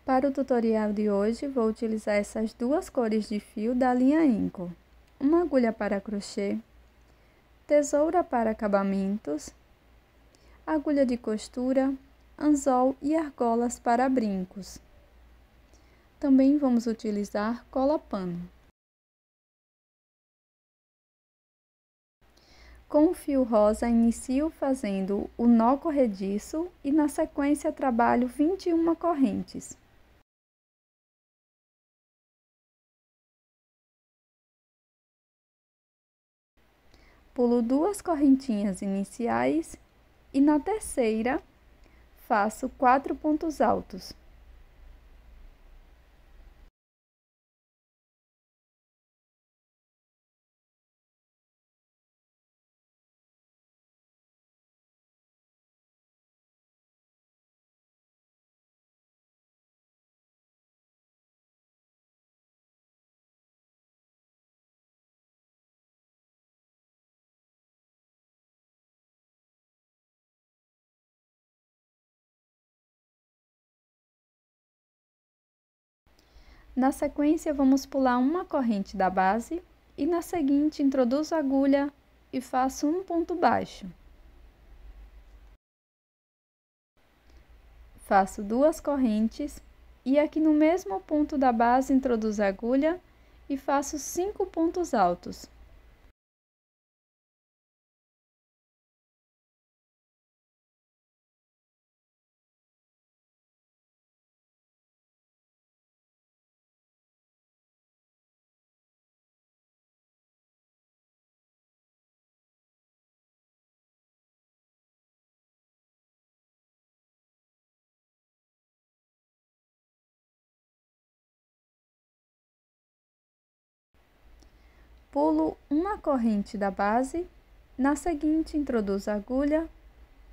Para o tutorial de hoje, vou utilizar essas duas cores de fio da linha Inco. Uma agulha para crochê, tesoura para acabamentos, agulha de costura, anzol e argolas para brincos. Também vamos utilizar cola-pano. Com o fio rosa, inicio fazendo o nó corrediço e na sequência trabalho 21 correntes. Pulo 2 correntinhas iniciais e na terceira faço 4 pontos altos. Na sequência, vamos pular uma corrente da base e na seguinte introduzo a agulha e faço um ponto baixo. Faço 2 correntes e aqui no mesmo ponto da base introduzo a agulha e faço 5 pontos altos. Pulo uma corrente da base, na seguinte introduzo a agulha,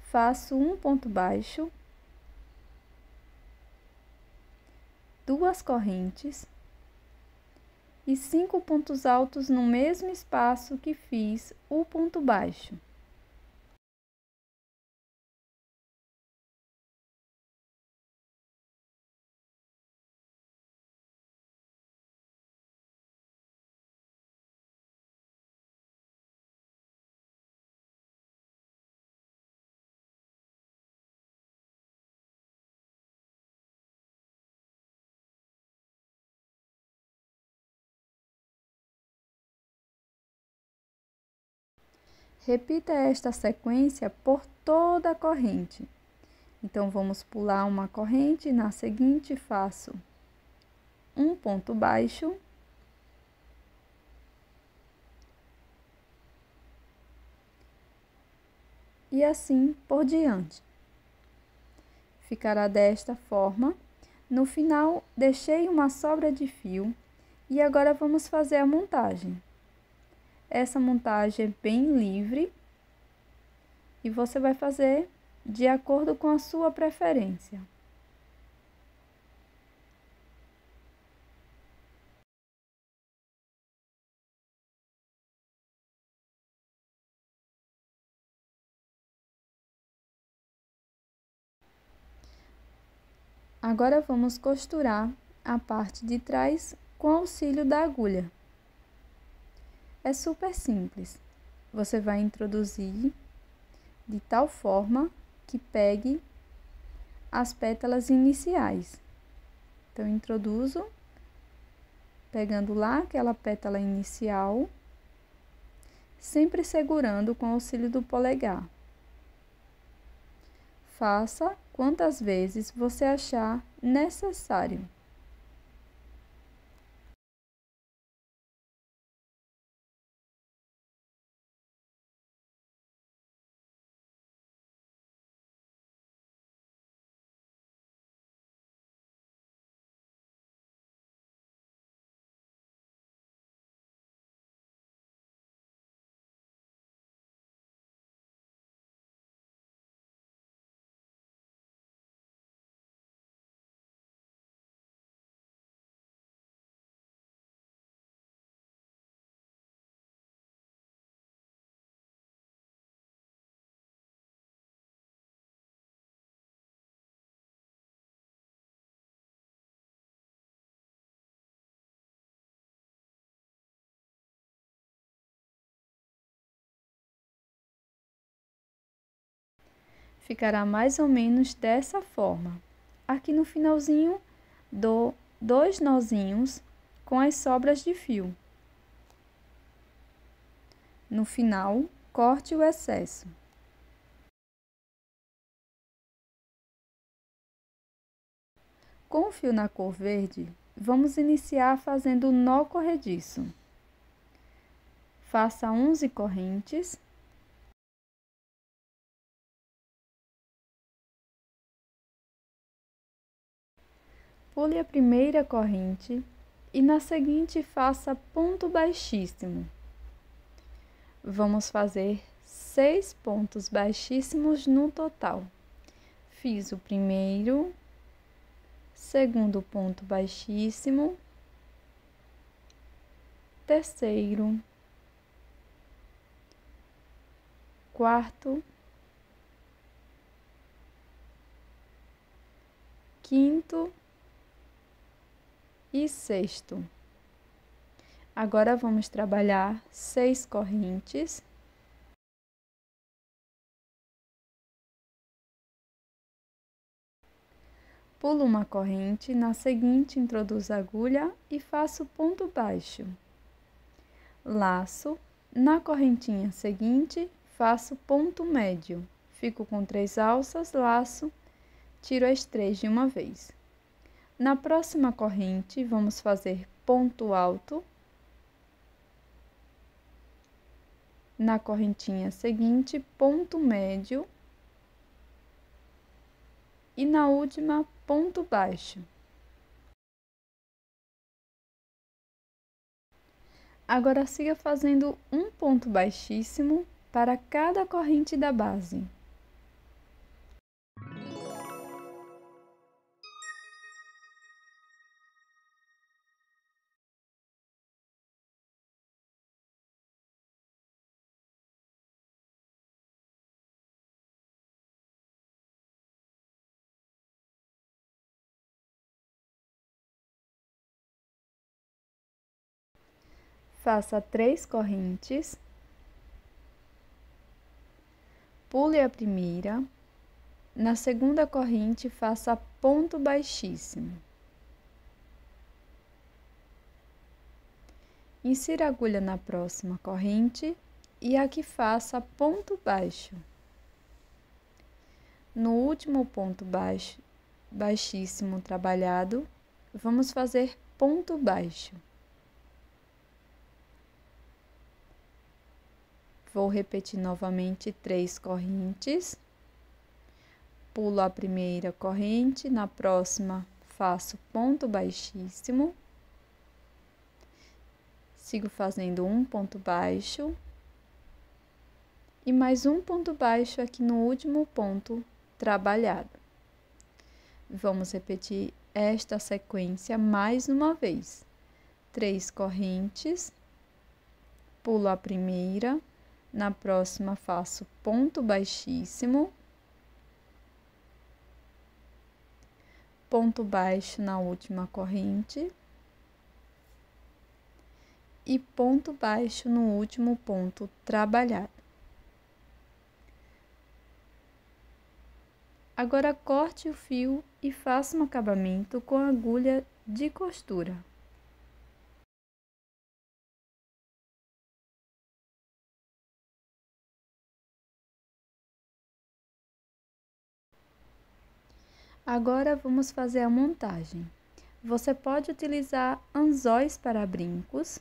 faço um ponto baixo, 2 correntes e 5 pontos altos no mesmo espaço que fiz o ponto baixo. Repita esta sequência por toda a corrente. Então, vamos pular uma corrente, na seguinte faço um ponto baixo, e assim por diante. Ficará desta forma. No final, deixei uma sobra de fio e agora vamos fazer a montagem. Essa montagem é bem livre e você vai fazer de acordo com a sua preferência. Agora vamos costurar a parte de trás com auxílio da agulha. É super simples. Você vai introduzir de tal forma que pegue as pétalas iniciais. Então, introduzo, pegando lá aquela pétala inicial, sempre segurando com o auxílio do polegar. Faça quantas vezes você achar necessário. Ficará mais ou menos dessa forma. Aqui no finalzinho, dou 2 nozinhos com as sobras de fio. No final, corte o excesso. Com o fio na cor verde, vamos iniciar fazendo o nó corrediço. Faça 11 correntes. Pule a primeira corrente e na seguinte faça ponto baixíssimo. Vamos fazer 6 pontos baixíssimos no total. Fiz o primeiro, segundo ponto baixíssimo, terceiro, quarto, quinto e sexto. Agora vamos trabalhar 6 correntes. Pulo uma corrente, na seguinte introduzo a agulha e faço ponto baixo. Laço, na correntinha seguinte, faço ponto médio. Fico com 3 alças, laço, tiro as 3 de uma vez. Na próxima corrente, vamos fazer ponto alto. Na correntinha seguinte, ponto médio. E na última, ponto baixo. Agora siga fazendo um ponto baixíssimo para cada corrente da base. Faça 3 correntes, pule a primeira, na segunda corrente faça ponto baixíssimo. Insira a agulha na próxima corrente e aqui faça ponto baixo. No último ponto baixíssimo trabalhado, vamos fazer ponto baixo. Vou repetir novamente 3 correntes. Pulo a primeira corrente, na próxima faço ponto baixíssimo. Sigo fazendo um ponto baixo. E mais um ponto baixo aqui no último ponto trabalhado. Vamos repetir esta sequência mais uma vez. 3 correntes. Pulo a primeira. Na próxima, faço ponto baixíssimo, ponto baixo na última corrente e ponto baixo no último ponto trabalhado. Agora, corte o fio e faça um acabamento com agulha de costura. Agora, vamos fazer a montagem. Você pode utilizar anzóis para brincos.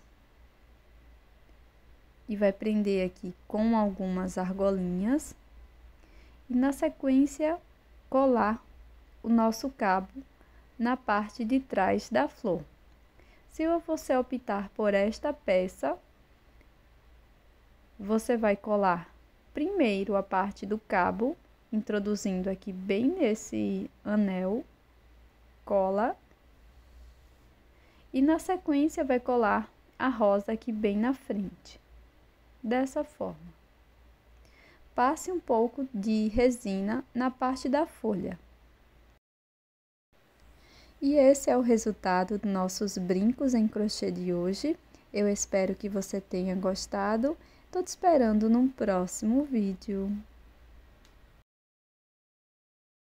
E vai prender aqui com algumas argolinhas. E na sequência, colar o nosso cabo na parte de trás da flor. Se você optar por esta peça, você vai colar primeiro a parte do cabo, introduzindo aqui bem nesse anel, cola, e na sequência vai colar a rosa aqui bem na frente, dessa forma. Passe um pouco de resina na parte da folha. E esse é o resultado dos nossos brincos em crochê de hoje. Eu espero que você tenha gostado. Tô te esperando num próximo vídeo.